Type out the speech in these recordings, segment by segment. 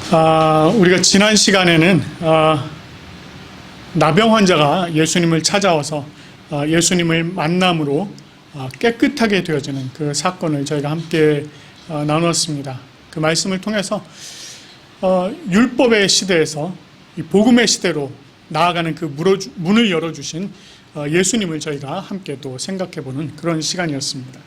우리가 지난 시간에는 나병 환자가 예수님을 찾아와서 예수님을 만남으로 깨끗하게 되어지는 그 사건을 저희가 함께 나누었습니다. 그 말씀을 통해서 율법의 시대에서 이 복음의 시대로 나아가는 그 문을 열어주신 예수님을 저희가 함께 또 생각해보는 그런 시간이었습니다.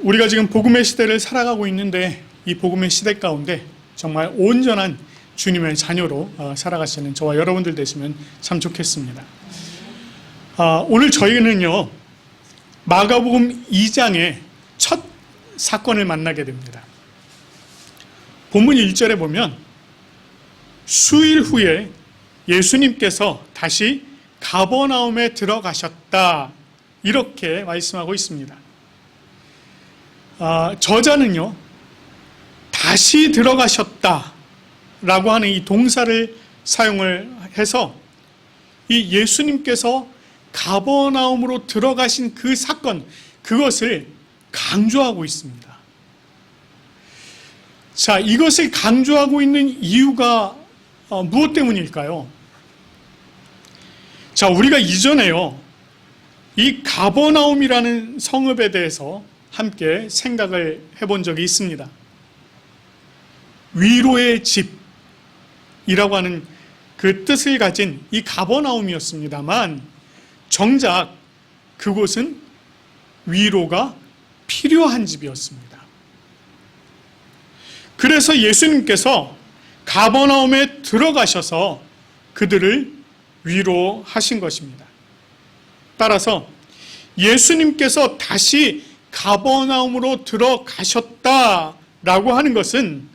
우리가 지금 복음의 시대를 살아가고 있는데 이 복음의 시대 가운데 정말 온전한 주님의 자녀로 살아가시는 저와 여러분들 되시면 참 좋겠습니다. 오늘 저희는요, 마가복음 2장의 첫 사건을 만나게 됩니다. 본문 1절에 보면 수일 후에 예수님께서 다시 가버나움에 들어가셨다, 이렇게 말씀하고 있습니다. 저자는요, 다시 들어가셨다 라고 하는 이 동사를 사용을 해서 이 예수님께서 가버나움으로 들어가신 그 사건, 그것을 강조하고 있습니다. 자, 이것을 강조하고 있는 이유가 무엇 때문일까요? 자, 우리가 이전에요, 이 가버나움이라는 성읍에 대해서 함께 생각을 해본 적이 있습니다. 위로의 집이라고 하는 그 뜻을 가진 이 가버나움이었습니다만, 정작 그곳은 위로가 필요한 집이었습니다. 그래서 예수님께서 가버나움에 들어가셔서 그들을 위로하신 것입니다. 따라서 예수님께서 다시 가버나움으로 들어가셨다라고 하는 것은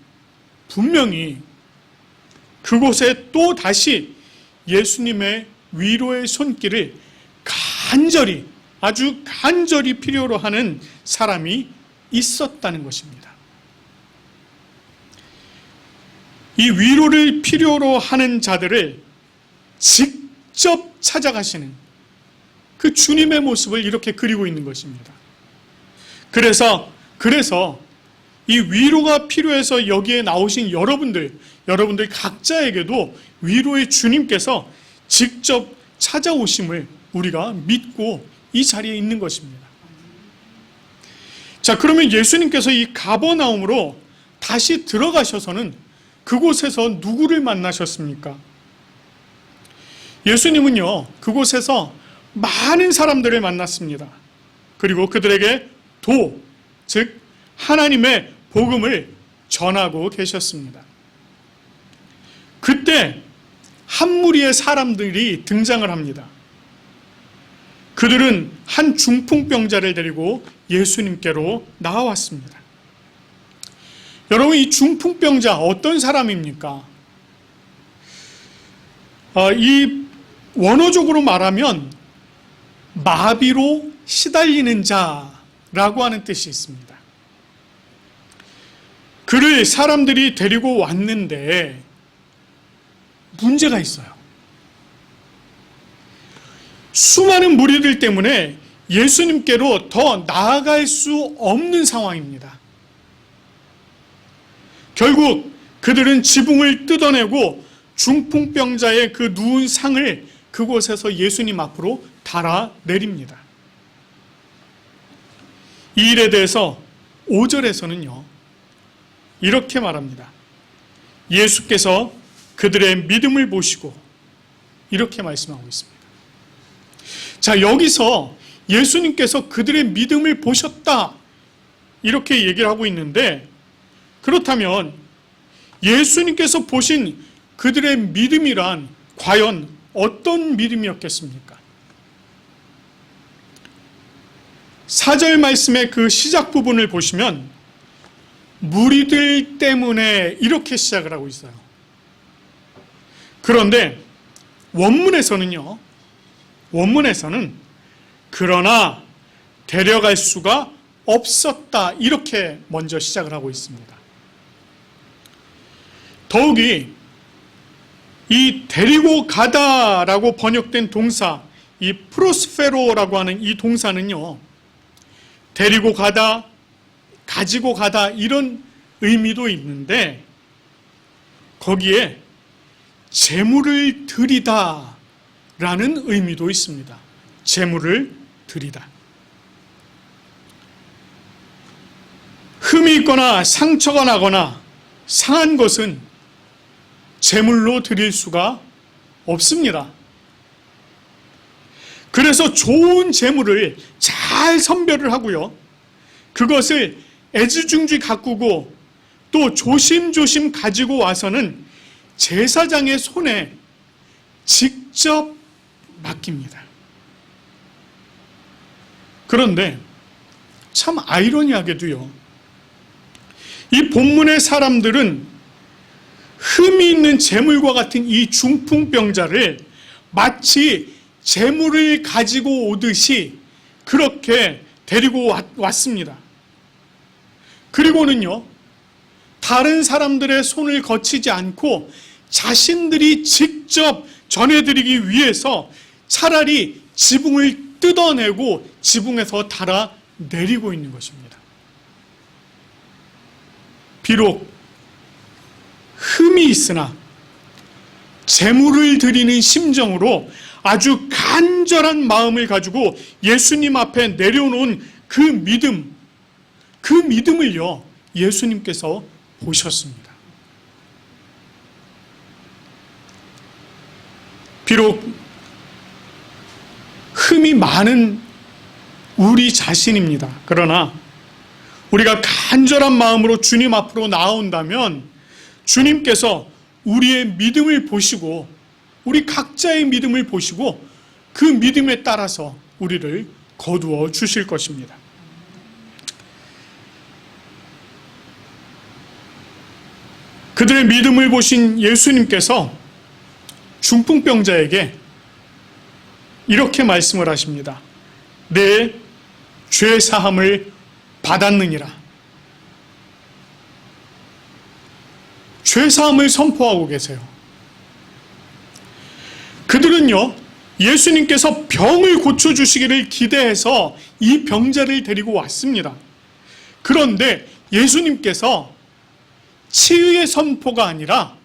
분명히 그곳에 또 다시 예수님의 위로의 손길을 간절히, 아주 간절히 필요로 하는 사람이 있었다는 것입니다. 이 위로를 필요로 하는 자들을 직접 찾아가시는 그 주님의 모습을 이렇게 그리고 있는 것입니다. 그래서 이 위로가 필요해서 여기에 나오신 여러분들 각자에게도 위로의 주님께서 직접 찾아오심을 우리가 믿고 이 자리에 있는 것입니다. 자, 그러면 예수님께서 이 가버나움으로 다시 들어가셔서는 그곳에서 누구를 만나셨습니까? 예수님은요, 그곳에서 많은 사람들을 만났습니다. 그리고 그들에게 즉 하나님의 복음을 전하고 계셨습니다. 그때 한 무리의 사람들이 등장을 합니다. 그들은 한 중풍병자를 데리고 예수님께로 나와왔습니다. 여러분, 이 중풍병자 어떤 사람입니까? 이 원어적으로 말하면 마비로 시달리는 자라고 하는 뜻이 있습니다. 그를 사람들이 데리고 왔는데 문제가 있어요. 수많은 무리들 때문에 예수님께로 더 나아갈 수 없는 상황입니다. 결국 그들은 지붕을 뜯어내고 중풍병자의 그 누운 상을 그곳에서 예수님 앞으로 달아내립니다. 이 일에 대해서 5절에서는요, 이렇게 말합니다. 예수께서 그들의 믿음을 보시고, 이렇게 말씀하고 있습니다. 자, 여기서 예수님께서 그들의 믿음을 보셨다, 이렇게 얘기를 하고 있는데, 그렇다면 예수님께서 보신 그들의 믿음이란 과연 어떤 믿음이었겠습니까? 4절 말씀의 그 시작 부분을 보시면 무리들 때문에 이렇게 시작을 하고 있어요. 그런데 원문에서는 그러나 데려갈 수가 없었다, 이렇게 먼저 시작을 하고 있습니다. 더욱이 이 데리고 가다라고 번역된 동사, 이 프로스페로라고 하는 이 동사는요, 데리고 가다, 가지고 가다, 이런 의미도 있는데 거기에 제물을 드리다 라는 의미도 있습니다. 제물을 드리다. 흠이 있거나 상처가 나거나 상한 것은 제물로 드릴 수가 없습니다. 그래서 좋은 제물을 잘 선별을 하고요, 그것을 애지중지 가꾸고 또 조심조심 가지고 와서는 제사장의 손에 직접 맡깁니다. 그런데 참 아이러니하게도요, 이 본문의 사람들은 흠이 있는 제물과 같은 이 중풍병자를 마치 제물을 가지고 오듯이 그렇게 데리고 왔습니다. 그리고는요, 다른 사람들의 손을 거치지 않고 자신들이 직접 전해드리기 위해서 차라리 지붕을 뜯어내고 지붕에서 달아 내리고 있는 것입니다. 비록 흠이 있으나 제물을 드리는 심정으로 아주 간절한 마음을 가지고 예수님 앞에 내려놓은 그 믿음을요, 예수님께서 보셨습니다. 비록 흠이 많은 우리 자신입니다. 그러나 우리가 간절한 마음으로 주님 앞으로 나아온다면 주님께서 우리의 믿음을 보시고, 우리 각자의 믿음을 보시고 그 믿음에 따라서 우리를 거두어 주실 것입니다. 그들의 믿음을 보신 예수님께서 중풍병자에게 이렇게 말씀을 하십니다. 내 죄 사함을 받았느니라. 죄 사함을 선포하고 계세요. 그들은요, 예수님께서 병을 고쳐주시기를 기대해서 이 병자를 데리고 왔습니다. 그런데 예수님께서 치유의 선포가 아니라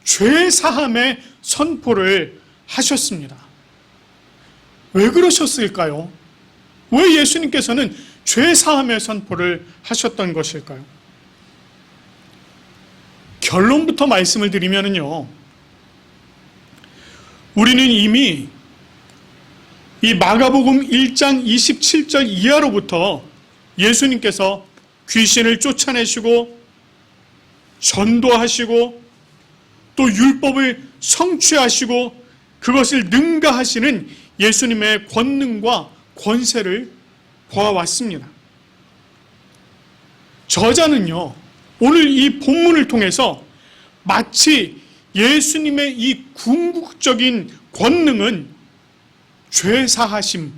죄 사함의 선포를 하셨습니다. 왜 그러셨을까요? 왜 예수님께서는 죄 사함의 선포를 하셨던 것일까요? 결론부터 말씀을 드리면요, 우리는 이미 이 마가복음 1장 27절 이하로부터 예수님께서 귀신을 쫓아내시고 전도하시고 또 율법을 성취하시고 그것을 능가하시는 예수님의 권능과 권세를 보아왔습니다. 저자는요, 오늘 이 본문을 통해서 마치 예수님의 이 궁극적인 권능은 죄 사하심,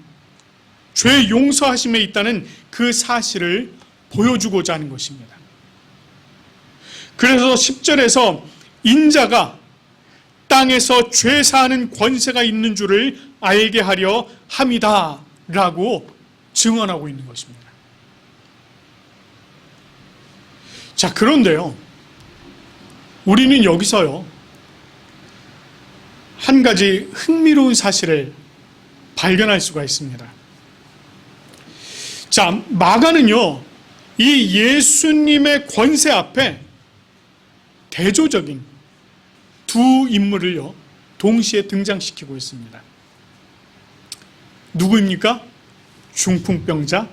죄 용서하심에 있다는 그 사실을 보여주고자 하는 것입니다. 그래서 10절에서 인자가 땅에서 죄 사하는 권세가 있는 줄을 알게 하려 함이다 라고 증언하고 있는 것입니다. 자, 그런데요, 우리는 여기서요, 한 가지 흥미로운 사실을 발견할 수가 있습니다. 자, 마가는요, 이 예수님의 권세 앞에 대조적인 두 인물을요, 동시에 등장시키고 있습니다. 누구입니까? 중풍병자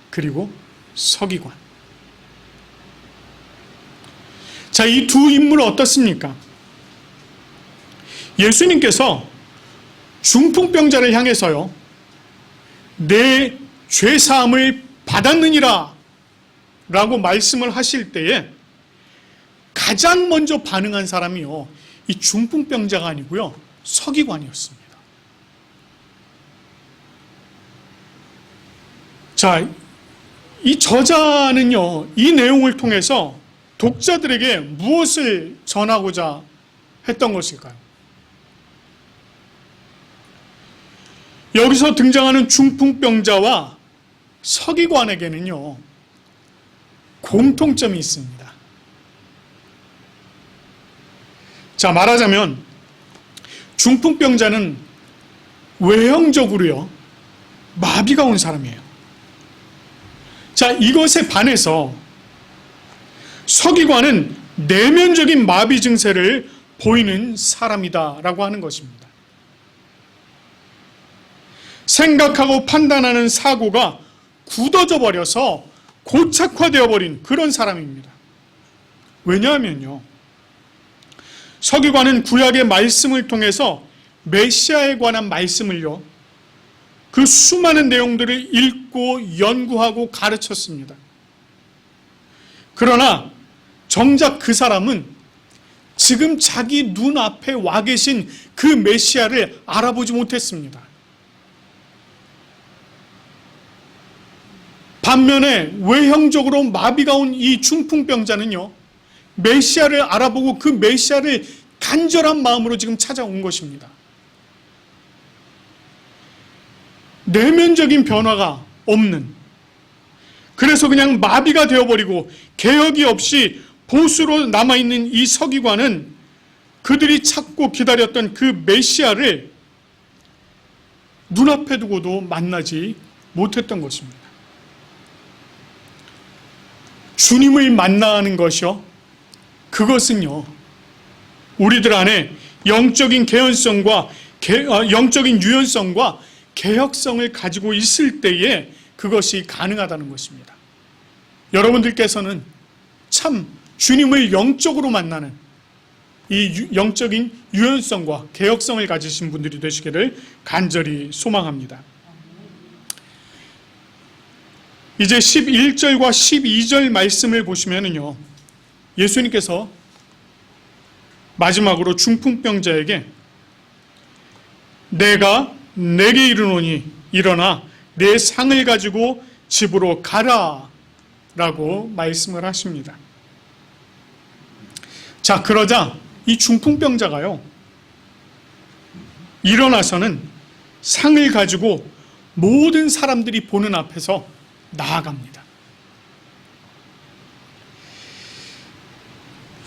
그리고 서기관. 자, 이 두 인물은 어떻습니까? 예수님께서 중풍병자를 향해서요, 내 죄사함을 받았느니라 라고 말씀을 하실 때에 가장 먼저 반응한 사람이요, 이 중풍병자가 아니고요, 서기관이었습니다. 자, 이 저자는요, 이 내용을 통해서 독자들에게 무엇을 전하고자 했던 것일까요? 여기서 등장하는 중풍병자와 서기관에게는요, 공통점이 있습니다. 자, 말하자면 중풍병자는 외형적으로요 마비가 온 사람이에요. 자, 이것에 반해서 서기관은 내면적인 마비 증세를 보이는 사람이다라고 하는 것입니다. 생각하고 판단하는 사고가 굳어져 버려서 고착화되어 버린 그런 사람입니다. 왜냐하면요, 서기관은 구약의 말씀을 통해서 메시아에 관한 말씀을요, 그 수많은 내용들을 읽고 연구하고 가르쳤습니다. 그러나 정작 그 사람은 지금 자기 눈앞에 와 계신 그 메시아를 알아보지 못했습니다. 반면에 외형적으로 마비가 온 이 중풍병자는요, 메시아를 알아보고 그 메시아를 간절한 마음으로 지금 찾아온 것입니다. 내면적인 변화가 없는, 그래서 그냥 마비가 되어버리고 개혁이 없이 보수로 남아있는 이 서기관은 그들이 찾고 기다렸던 그 메시아를 눈앞에 두고도 만나지 못했던 것입니다. 주님을 만나는 것이요, 그것은요 우리들 안에 영적인 개연성과 영적인 유연성과 개혁성을 가지고 있을 때에 그것이 가능하다는 것입니다. 여러분들께서는 참 주님을 영적으로 만나는 이 영적인 유연성과 개혁성을 가지신 분들이 되시기를 간절히 소망합니다. 이제 11절과 12절 말씀을 보시면은요, 예수님께서 마지막으로 중풍병자에게 내가 내게 이르노니 일어나 내 상을 가지고 집으로 가라 라고 말씀을 하십니다. 자, 그러자 이 중풍병자가요 일어나서는 상을 가지고 모든 사람들이 보는 앞에서 나아갑니다.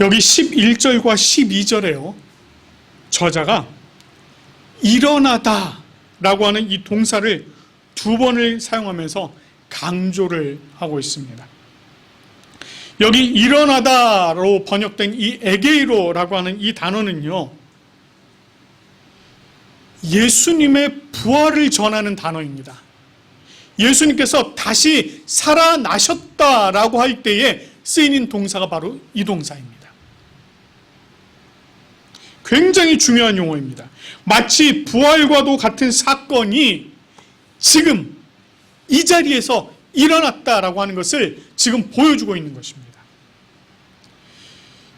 여기 11절과 12절에요 저자가 일어나다 라고 하는 이 동사를 두 번을 사용하면서 강조를 하고 있습니다. 여기 일어나다로 번역된 이 에게이로라고 하는 이 단어는요, 예수님의 부활을 전하는 단어입니다. 예수님께서 다시 살아나셨다라고 할 때에 쓰이는 동사가 바로 이 동사입니다. 굉장히 중요한 용어입니다. 마치 부활과도 같은 사건이 지금 이 자리에서 일어났다라고 하는 것을 지금 보여주고 있는 것입니다.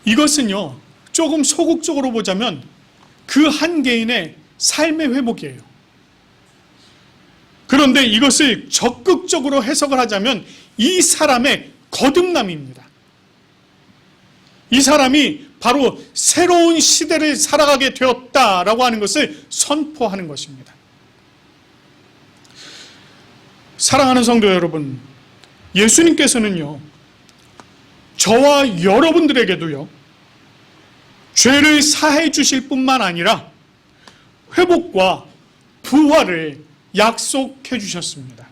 이것은요, 조금 소극적으로 보자면 그 한 개인의 삶의 회복이에요. 그런데 이것을 적극적으로 해석을 하자면 이 사람의 거듭남입니다. 이 사람이 바로 새로운 시대를 살아가게 되었다라고 하는 것을 선포하는 것입니다. 사랑하는 성도 여러분, 예수님께서는요, 저와 여러분들에게도요, 죄를 사해 주실 뿐만 아니라 회복과 부활을 약속해 주셨습니다.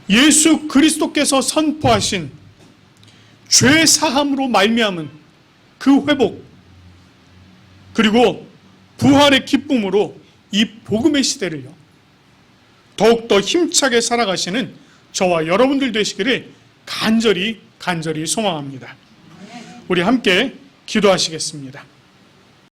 예수 그리스도께서 선포하신 죄 사함으로 말미암은 그 회복, 그리고 부활의 기쁨으로 이 복음의 시대를요, 더욱더 힘차게 살아가시는 저와 여러분들 되시기를 간절히 소망합니다. 우리 함께 기도하시겠습니다.